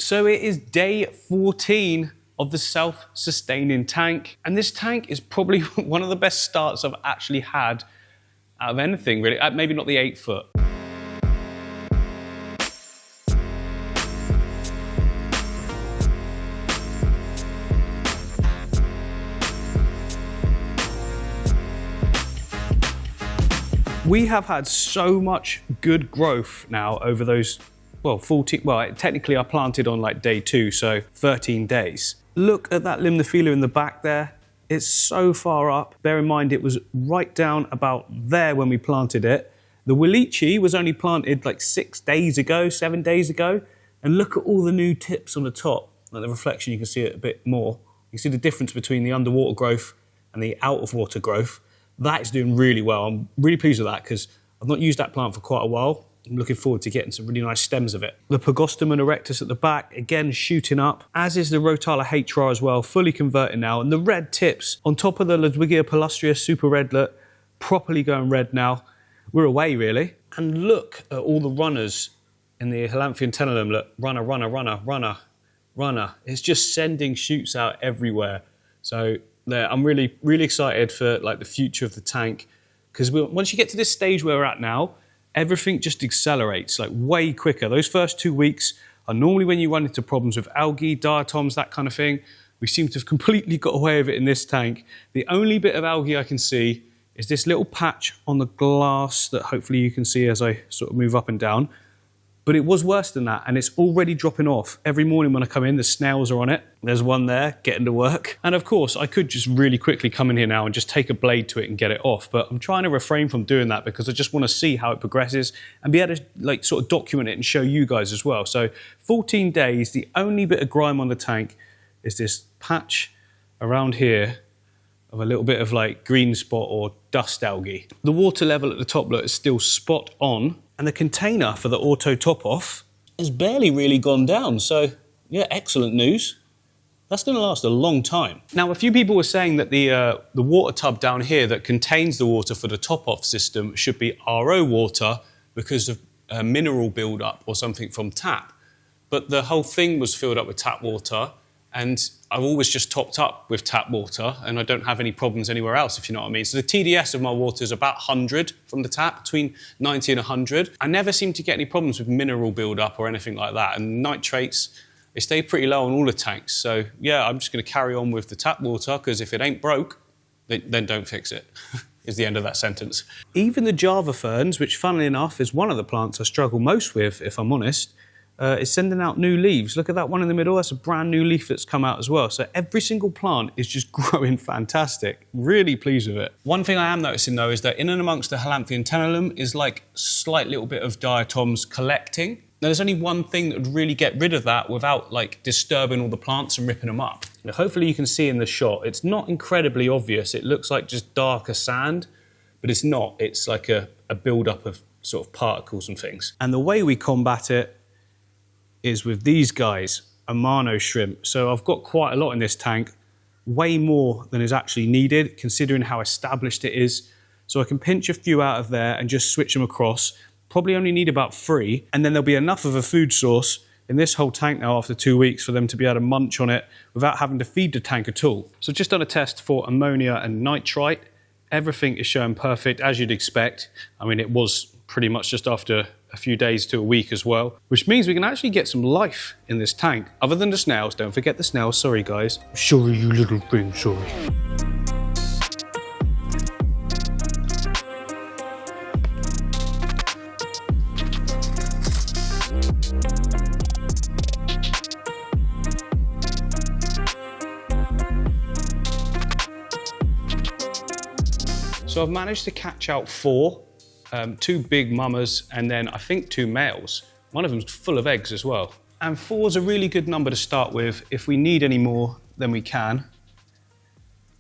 So it is day 14 of the self-sustaining tank. And this tank is probably one of the best starts I've actually had out of anything really. Maybe not the 8 foot. We have had so much good growth now over those, well, 14, well, technically I planted on like day 2, so 13 days. Look at that limnophilia in the back there. It's so far up. Bear in mind it was right down about there when we planted it. The Willichi was only planted like 6 days ago, 7 days ago. And look at all the new tips on the top. Like the reflection, you can see it a bit more. You can see the difference between the underwater growth and the out of water growth. That is doing really well. I'm really pleased with that because I've not used that plant for quite a while. I'm looking forward to getting some really nice stems of it. The Pogostemon erectus at the back, again shooting up, as is the Rotala HR as well, fully converting now. And the red tips on top of the Ludwigia palustria super redlet, properly going red now. We're away really. And look at all the runners in the Halanthia tenellum. Look, runner, runner, runner, runner, runner. It's just sending shoots out everywhere. So I'm really, really excited for like the future of the tank because once you get to this stage where we're at now, everything just accelerates like way quicker. Those first 2 weeks are normally when you run into problems with algae, diatoms, that kind of thing. We seem to have completely got away with it in this tank. The only bit of algae I can see is this little patch on the glass that hopefully you can see as I sort of move up and down. But it was worse than that, and it's already dropping off. Every morning when I come in, the snails are on it. There's one there, getting to work. And of course, I could just really quickly come in here now and just take a blade to it and get it off, but I'm trying to refrain from doing that because I just want to see how it progresses and be able to like sort of document it and show you guys as well. So 14 days, the only bit of grime on the tank is this patch around here of a little bit of like green spot or dust algae. The water level at the top look is still spot on. And the container for the auto top off has barely really gone down. So yeah, excellent news. That's going to last a long time. Now, a few people were saying that the water tub down here that contains the water for the top off system should be RO water because of mineral build-up or something from tap. But the whole thing was filled up with tap water, and I've always just topped up with tap water, and I don't have any problems anywhere else, if you know what I mean. So the TDS of my water is about 100 from the tap, between 90 and 100. I never seem to get any problems with mineral build-up or anything like that. And nitrates, they stay pretty low on all the tanks. So yeah, I'm just going to carry on with the tap water, because if it ain't broke, then don't fix it, is the end of that sentence. Even the Java ferns, which funnily enough is one of the plants I struggle most with, if I'm honest, is sending out new leaves. Look at that one in the middle. That's a brand new leaf that's come out as well. So every single plant is just growing fantastic. Really pleased with it. One thing I am noticing though is that in and amongst the Halanthia tenellum is like slight little bit of diatoms collecting. Now there's only one thing that would really get rid of that without like disturbing all the plants and ripping them up. Now, hopefully you can see in the shot, it's not incredibly obvious. It looks like just darker sand, but it's not. It's like a build-up of sort of particles and things. And the way we combat it is with these guys, Amano shrimp. So I've got quite a lot in this tank, way more than is actually needed, considering how established it is. So I can pinch a few out of there and just switch them across. Probably only need about 3, and then there'll be enough of a food source in this whole tank now after 2 weeks for them to be able to munch on it without having to feed the tank at all. So just done a test for ammonia and nitrite. Everything is showing perfect, as you'd expect. I mean, it was pretty much just after a few days to a week as well, which means we can actually get some life in this tank. Other than the snails, don't forget the snails, sorry guys. Sorry, you little thing, sorry. So I've managed to catch out 4. 2 big mamas and then I think 2 males. One of them's full of eggs as well. And 4 is a really good number to start with. If we need any more, then we can.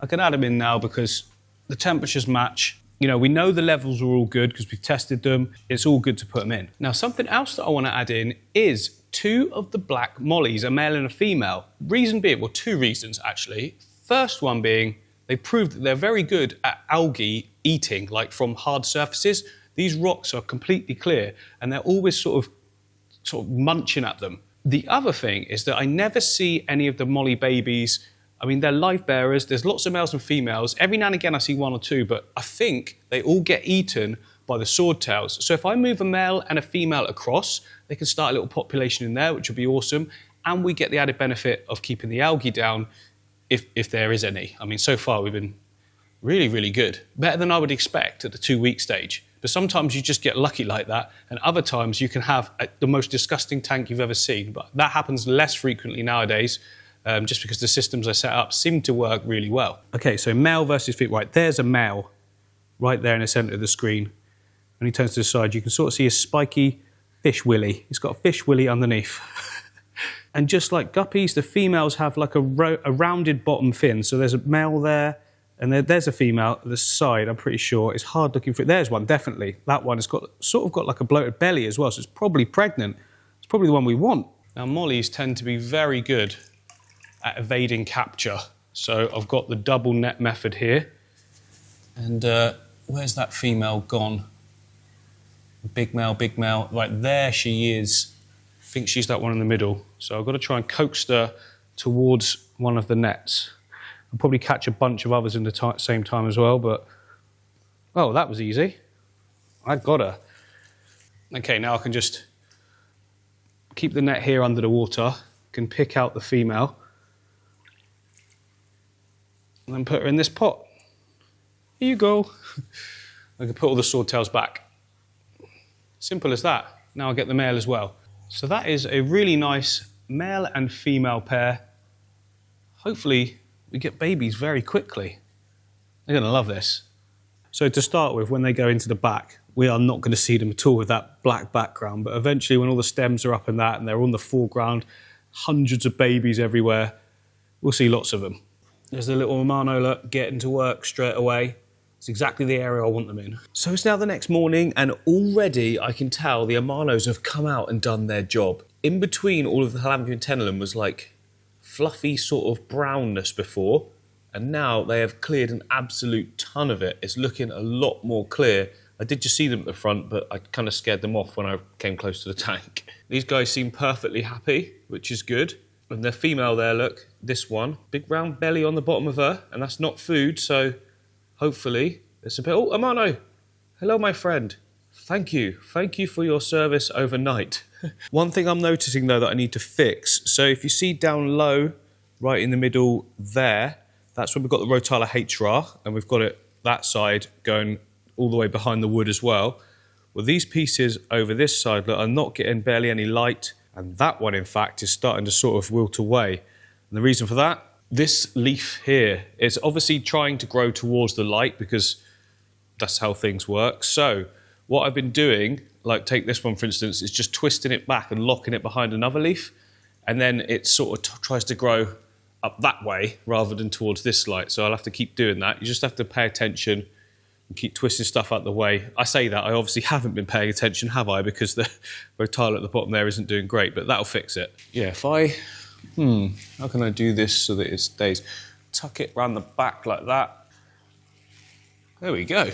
I can add them in now because the temperatures match. You know, we know the levels are all good because we've tested them. It's all good to put them in. Now, something else that I want to add in is 2 of the black mollies, a male and a female. Reason being, well, 2 reasons actually. First one being, they proved that they're very good at algae eating, like from hard surfaces. These rocks are completely clear and they're always sort of munching at them. The other thing is that I never see any of the molly babies. I mean, they're live bearers. There's lots of males and females. Every now and again, I see one or two, but I think they all get eaten by the swordtails. So if I move a male and a female across, they can start a little population in there, which would be awesome. And we get the added benefit of keeping the algae down if there is any. I mean, so far we've been really, really good. Better than I would expect at the 2-week stage. But sometimes you just get lucky like that, and other times you can have the most disgusting tank you've ever seen. But that happens less frequently nowadays, just because the systems I set up seem to work really well. Okay, so male versus female. Right, there's a male right there in the centre of the screen. When he turns to the side, you can sort of see his spiky fish willy. He's got a fish willy underneath. And just like guppies, the females have like a rounded bottom fin. So there's a male there, and there's a female at the side, I'm pretty sure. It's hard looking for it. There's one, definitely. That one has got sort of got like a bloated belly as well, so it's probably pregnant. It's probably the one we want. Now, mollies tend to be very good at evading capture. So I've got the double net method here. And where's that female gone? Big male, big male. Right, there she is. I think she's that one in the middle. So I've got to try and coax her towards one of the nets. I'll probably catch a bunch of others in the same time as well, but... Oh, that was easy. I got her. Okay, now I can just keep the net here under the water, can pick out the female, and then put her in this pot. Here you go. I can put all the swordtails back. Simple as that. Now I'll get the male as well. So that is a really nice male and female pair. Hopefully we get babies very quickly. They're going to love this. So to start with, when they go into the back, we are not going to see them at all with that black background, but eventually when all the stems are up and that, and they're on the foreground, hundreds of babies everywhere, we'll see lots of them. There's the little Amano getting to work straight away. It's exactly the area I want them in. So it's now the next morning, and already I can tell the Amanos have come out and done their job. In between all of the Halambium and Tenellum was like fluffy sort of brownness before, and now they have cleared an absolute ton of it. It's looking a lot more clear. I did just see them at the front, but I kind of scared them off when I came close to the tank. These guys seem perfectly happy, which is good. And the female there, look, this one, big round belly on the bottom of her, and that's not food, so hopefully it's a bit... Oh, Amano! Hello, my friend. Thank you. Thank you for your service overnight. One thing I'm noticing, though, that I need to fix. So if you see down low, right in the middle there, that's where we've got the Rotala HRA, and we've got it that side going all the way behind the wood as well. Well, these pieces over this side look, are not getting barely any light, and that one, in fact, is starting to sort of wilt away. And the reason for that, this leaf here is obviously trying to grow towards the light because that's how things work. So what I've been doing, like take this one for instance, is just twisting it back and locking it behind another leaf, and then it sort of tries to grow up that way rather than towards this light. So I'll have to keep doing that. You just have to pay attention and keep twisting stuff out the way. I say that, I obviously haven't been paying attention, have I? Because the Rotala at the bottom there isn't doing great, but that'll fix it. Yeah, if I... how can I do this so that it stays? Tuck it around the back like that. There we go.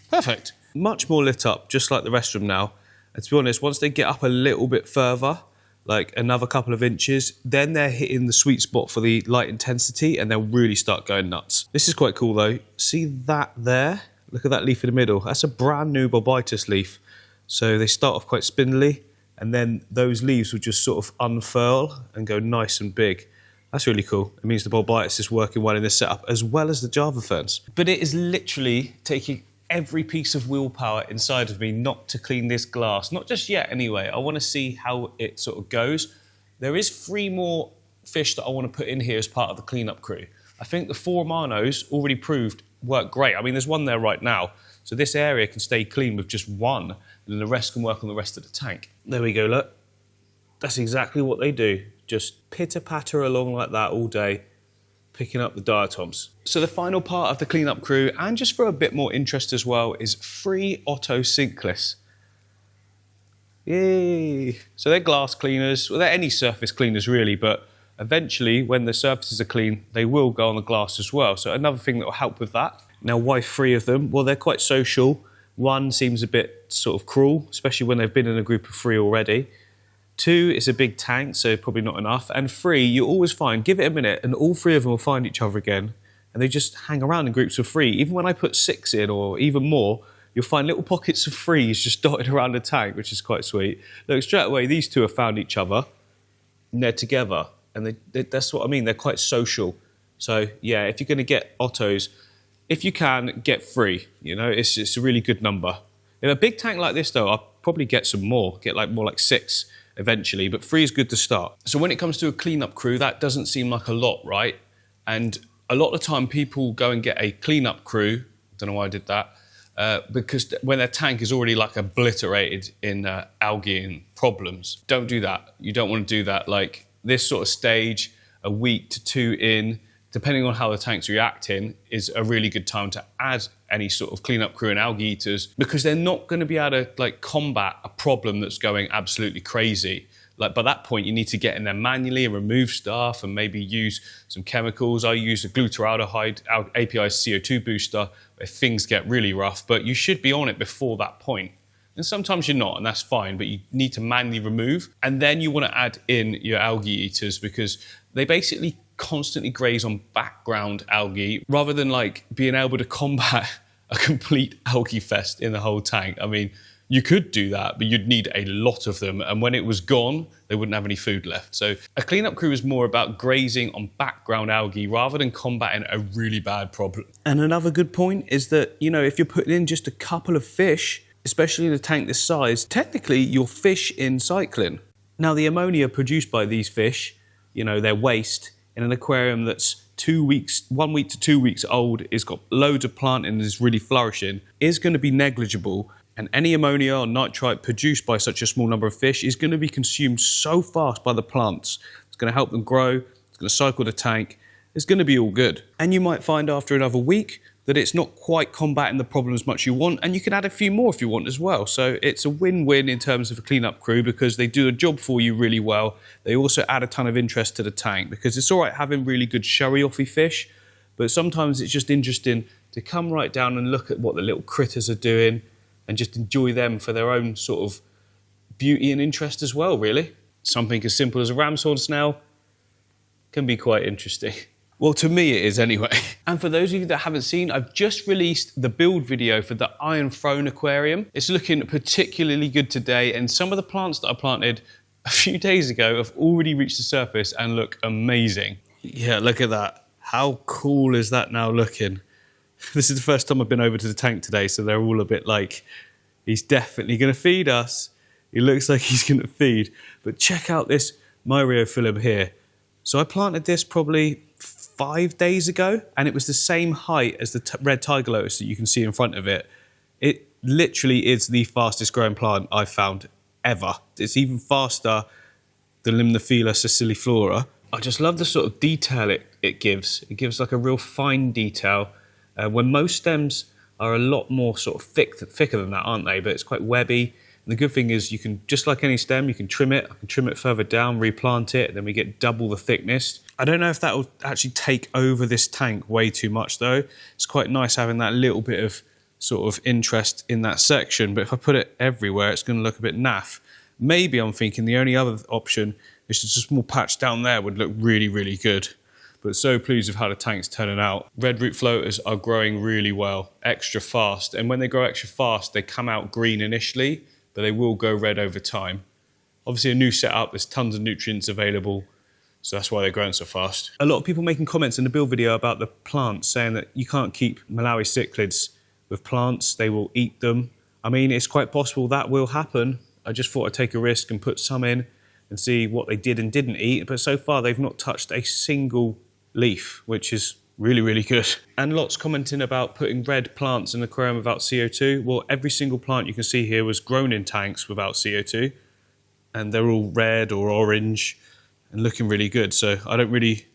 Perfect. Much more lit up, just like the rest of them now. And to be honest, once they get up a little bit further, like another couple of inches, then they're hitting the sweet spot for the light intensity and they'll really start going nuts. This is quite cool though. See that there? Look at that leaf in the middle. That's a brand new Bulbitis leaf. So they start off quite spindly, and then those leaves will just sort of unfurl and go nice and big. That's really cool. It means the Bulbitis is working well in this setup, as well as the Java ferns. But it is literally taking every piece of willpower inside of me not to clean this glass. Not just yet, anyway. I want to see how it sort of goes. There is 3 more fish that I want to put in here as part of the cleanup crew. I think the 4 Amanos already proved work great. I mean, there's one there right now. So this area can stay clean with just one, and then the rest can work on the rest of the tank. There we go, look. That's exactly what they do. Just pitter-patter along like that all day, picking up the diatoms. So the final part of the cleanup crew, and just for a bit more interest as well, is 3 Otto Sinkless. Yay! So they're glass cleaners. Well, they're any surface cleaners really, but eventually when the surfaces are clean, they will go on the glass as well. So another thing that will help with that. Now, why 3 of them? Well, they're quite social. One seems a bit sort of cruel, especially when they've been in a group of 3 already. 2, it's a big tank, so probably not enough. And 3, you always find, give it a minute, and all 3 of them will find each other again. And they just hang around in groups of 3. Even when I put 6 in, or even more, you'll find little pockets of 3s just dotted around the tank, which is quite sweet. Look, straight away, these 2 have found each other, and they're together. And that's what I mean, they're quite social. So yeah, if you're gonna get ottos, if you can, get 3, you know, it's a really good number. In a big tank like this though, I'll probably get some more, get like more like 6 eventually, but 3 is good to start. So when it comes to a cleanup crew, that doesn't seem like a lot, right? And a lot of the time people go and get a cleanup crew, don't know why I did that, because when their tank is already like obliterated in algae and problems. Don't do that. You don't want to do that. Like this sort of stage, a week to 2 in, depending on how the tank's reacting, is a really good time to add any sort of cleanup crew and algae eaters, because they're not going to be able to like combat a problem that's going absolutely crazy. Like by that point, you need to get in there manually and remove stuff and maybe use some chemicals. I use a glutaraldehyde API CO2 booster if things get really rough, but you should be on it before that point. And sometimes you're not, and that's fine, but you need to manually remove. And then you want to add in your algae eaters, because they basically constantly graze on background algae rather than like being able to combat a complete algae fest in the whole tank. I mean, you could do that, but you'd need a lot of them. And when it was gone, they wouldn't have any food left. So a cleanup crew is more about grazing on background algae rather than combating a really bad problem. And another good point is that, you know, if you're putting in just a couple of fish, especially in a tank this size, technically you're fish in cycling. Now the ammonia produced by these fish, you know, their waste in an aquarium that's 1 week to 2 weeks old, is got loads of plant and is really flourishing, is going to be negligible. And any ammonia or nitrite produced by such a small number of fish is going to be consumed so fast by the plants. It's going to help them grow, it's going to cycle the tank, it's going to be all good. And you might find after another week that it's not quite combating the problem as much you want, and you can add a few more if you want as well. So it's a win-win in terms of a cleanup crew, because they do a job for you really well. They also add a ton of interest to the tank, because it's all right having really good showy-offy fish, but sometimes it's just interesting to come right down and look at what the little critters are doing and just enjoy them for their own sort of beauty and interest as well, really. Something as simple as a ramshorn snail can be quite interesting. Well, to me it is anyway. And for those of you that haven't seen, I've just released the build video for the Iron Throne aquarium. It's looking particularly good today, and some of the plants that I planted a few days ago have already reached the surface and look amazing. Yeah, look at that. How cool is that now looking? This is the first time I've been over to the tank today, so they're all a bit like, he's definitely going to feed us. He looks like he's going to feed. But check out this myriophyllum here. So I planted this probably 5 days ago, and it was the same height as the red tiger lotus that you can see in front of it. It literally is the fastest growing plant I've found ever. It's even faster than Limnophila siciliflora. I just love the sort of detail it gives. It gives like a real fine detail, when most stems are a lot more sort of thicker than that, aren't they? But it's quite webby. And the good thing is you can, just like any stem, you can trim it. I can trim it further down, replant it, then we get double the thickness. I don't know if that will actually take over this tank way too much though. It's quite nice having that little bit of sort of interest in that section, but if I put it everywhere, it's going to look a bit naff. Maybe I'm thinking the only other option is just a small patch down there would look really, really good. But so pleased with how the tank's turning out. Red root floaters are growing really well, extra fast. And when they grow extra fast, they come out green initially, but they will go red over time. Obviously a new setup, there's tons of nutrients available, so that's why they're growing so fast. A lot of people making comments in the build video about the plants, saying that you can't keep Malawi cichlids with plants, they will eat them. I mean, it's quite possible that will happen. I just thought I'd take a risk and put some in and see what they did and didn't eat, but so far they've not touched a single leaf, which is really, really good. And lots commenting about putting red plants in the aquarium without CO2. Well, every single plant you can see here was grown in tanks without CO2, and they're all red or orange and looking really good. So I don't really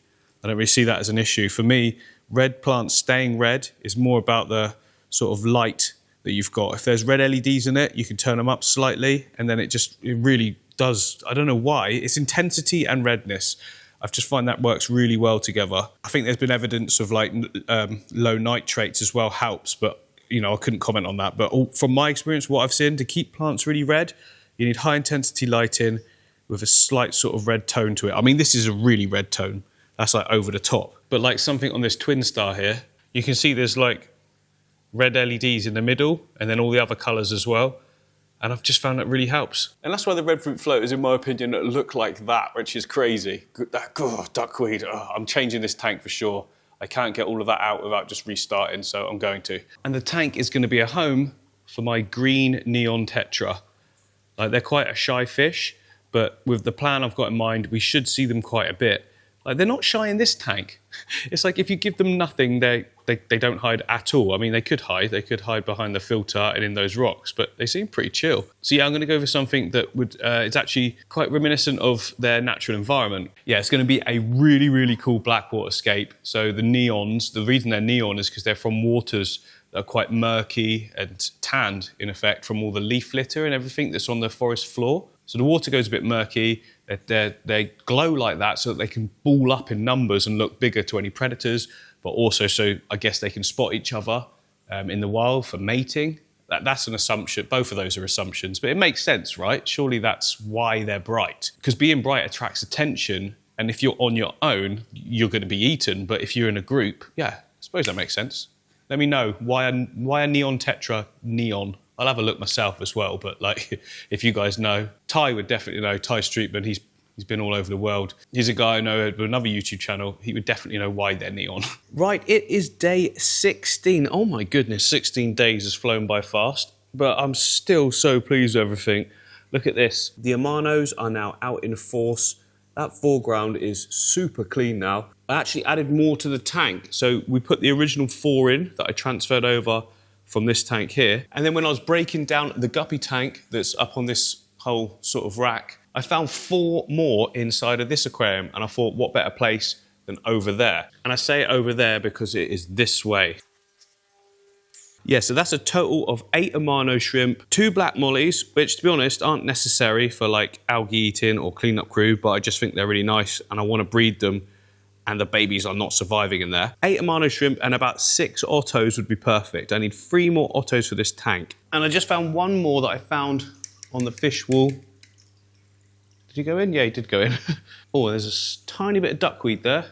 see that as an issue. For me, red plants staying red is more about the sort of light that you've got. If there's red LEDs in it, you can turn them up slightly, and then it really does, I don't know why, it's intensity and redness. I've just find that works really well together. I think there's been evidence of like low nitrates as well helps, but you know, I couldn't comment on that. But from my experience, what I've seen, to keep plants really red, you need high intensity lighting, with a slight sort of red tone to it. I mean, this is a really red tone. That's like over the top. But like something on this twin star here, you can see there's like red LEDs in the middle and then all the other colours as well. And I've just found that really helps. And that's why the red fruit floaters, in my opinion, look like that, which is crazy. Duckweed, I'm changing this tank for sure. I can't get all of that out without just restarting, so I'm going to. And the tank is going to be a home for my green neon tetra. Like, they're quite a shy fish, but with the plan I've got in mind, we should see them quite a bit. Like, they're not shy in this tank. It's like if you give them nothing, they don't hide at all. I mean, they could hide behind the filter and in those rocks, but they seem pretty chill. So yeah, I'm going to go for something that would, it's actually quite reminiscent of their natural environment. Yeah, it's going to be a really, really cool black water scape. So the neons, the reason they're neon is because they're from waters that are quite murky and tanned, in effect, from all the leaf litter and everything that's on the forest floor. So the water goes a bit murky, they glow like that so that they can ball up in numbers and look bigger to any predators, but also so I guess they can spot each other in the wild for mating. That's an assumption. Both of those are assumptions, but it makes sense, right? Surely that's why they're bright. Because being bright attracts attention, and if you're on your own, you're going to be eaten. But if you're in a group, yeah, I suppose that makes sense. Let me know, why a neon tetra neon? I'll have a look myself as well, but like, if you guys know, Ty would definitely know. Ty Streetman, he's been all over the world. He's a guy I know with another YouTube channel. He would definitely know why they're neon. Right, it is day 16. Oh my goodness, 16 days has flown by fast, but I'm still so pleased with everything. Look at this. The Amanos are now out in force. That foreground is super clean now. I actually added more to the tank. So we put the original 4 in that I transferred over from this tank here. And then when I was breaking down the guppy tank that's up on this whole sort of rack, I found 4 more inside of this aquarium, and I thought, what better place than over there? And I say over there because it is this way. Yeah, so that's a total of 8 Amano shrimp, 2 black mollies, which to be honest aren't necessary for like algae eating or cleanup crew, but I just think they're really nice and I want to breed them, and the babies are not surviving in there. 8 Amano shrimp and about 6 Ottos would be perfect. I need 3 more Ottos for this tank. And I just found 1 more that I found on the fish wall. Did he go in? Yeah, he did go in. Oh, there's a tiny bit of duckweed there.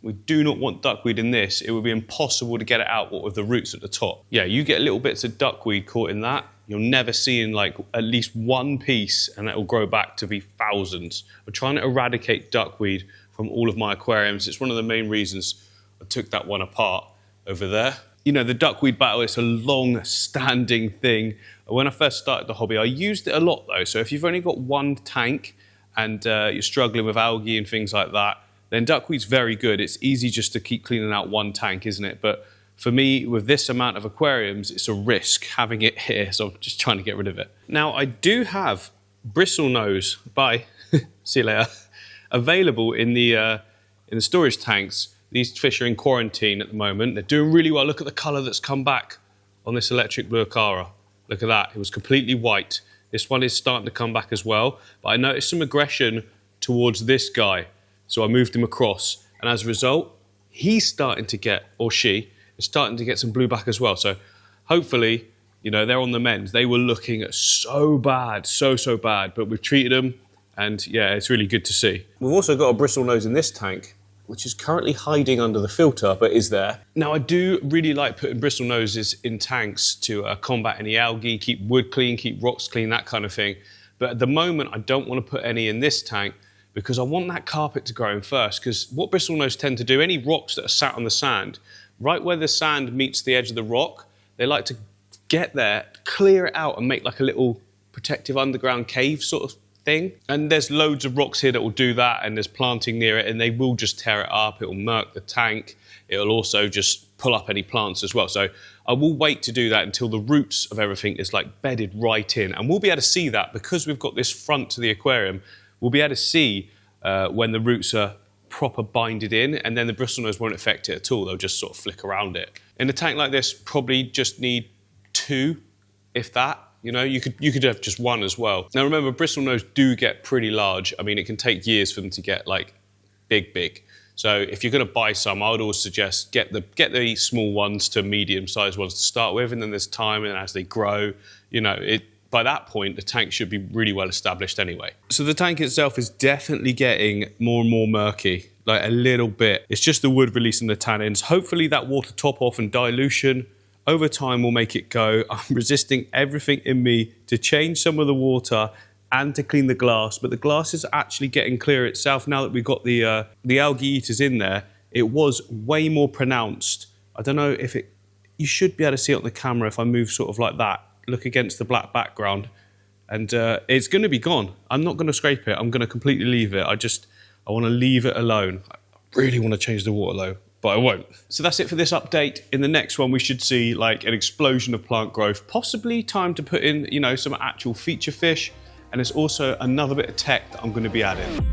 We do not want duckweed in this. It would be impossible to get it out, what with the roots at the top. Yeah, you get little bits of duckweed caught in that, you'll never see in like at least 1 piece, and that will grow back to be thousands. We're trying to eradicate duckweed from all of my aquariums. It's one of the main reasons I took that one apart over there. You know, the duckweed battle is a long-standing thing. When I first started the hobby, I used it a lot though. So if you've only got 1 tank and you're struggling with algae and things like that, then duckweed's very good. It's easy just to keep cleaning out 1 tank, isn't it? But for me, with this amount of aquariums, it's a risk having it here, so I'm just trying to get rid of it. Now, I do have bristlenose, bye, see you later, available in the storage tanks. These fish are in quarantine at the moment. They're doing really well. Look at the colour that's come back on this electric blue Acara. Look at that, it was completely white. This one is starting to come back as well, but I noticed some aggression towards this guy. So I moved him across, and as a result, he's starting to get, or she, is starting to get some blue back as well. So hopefully, you know, they're on the mend. They were looking so bad, so bad, but we've treated them, and yeah, it's really good to see. We've also got a bristlenose in this tank, which is currently hiding under the filter, but is there. Now, I do really like putting bristlenoses in tanks to combat any algae, keep wood clean, keep rocks clean, that kind of thing. But at the moment, I don't want to put any in this tank because I want that carpet to grow in first. Because what bristlenose tend to do, any rocks that are sat on the sand, right where the sand meets the edge of the rock, they like to get there, clear it out and make like a little protective underground cave sort of thing. And there's loads of rocks here that will do that, and there's planting near it, and they will just tear it up. It will murk the tank. It'll also just pull up any plants as well. So I will wait to do that until the roots of everything is like bedded right in. And we'll be able to see that because we've got this front to the aquarium. We'll be able to see when the roots are proper binded in, and then the bristlenose won't affect it at all. They'll just sort of flick around it. In a tank like this, probably just need 2, if that. You know, you could have just 1 as well. Now remember, bristlenose do get pretty large. I mean, it can take years for them to get like big. So if you're going to buy some, I would always suggest get the small ones to medium-sized ones to start with, and then there's time, and as they grow, you know, by that point, the tank should be really well established anyway. So the tank itself is definitely getting more and more murky, like a little bit. It's just the wood releasing the tannins. Hopefully that water top off and dilution over time will make it go. I'm resisting everything in me to change some of the water and to clean the glass, but the glass is actually getting clear itself now that we've got the algae eaters in there. It was way more pronounced. I don't know if you should be able to see it on the camera if I move sort of like that, look against the black background, and it's gonna be gone. I'm not gonna scrape it, I'm gonna completely leave it. I wanna leave it alone. I really wanna change the water though, but I won't. So that's it for this update. In the next one, we should see like an explosion of plant growth, possibly time to put in, you know, some actual feature fish. And there's also another bit of tech that I'm going to be adding.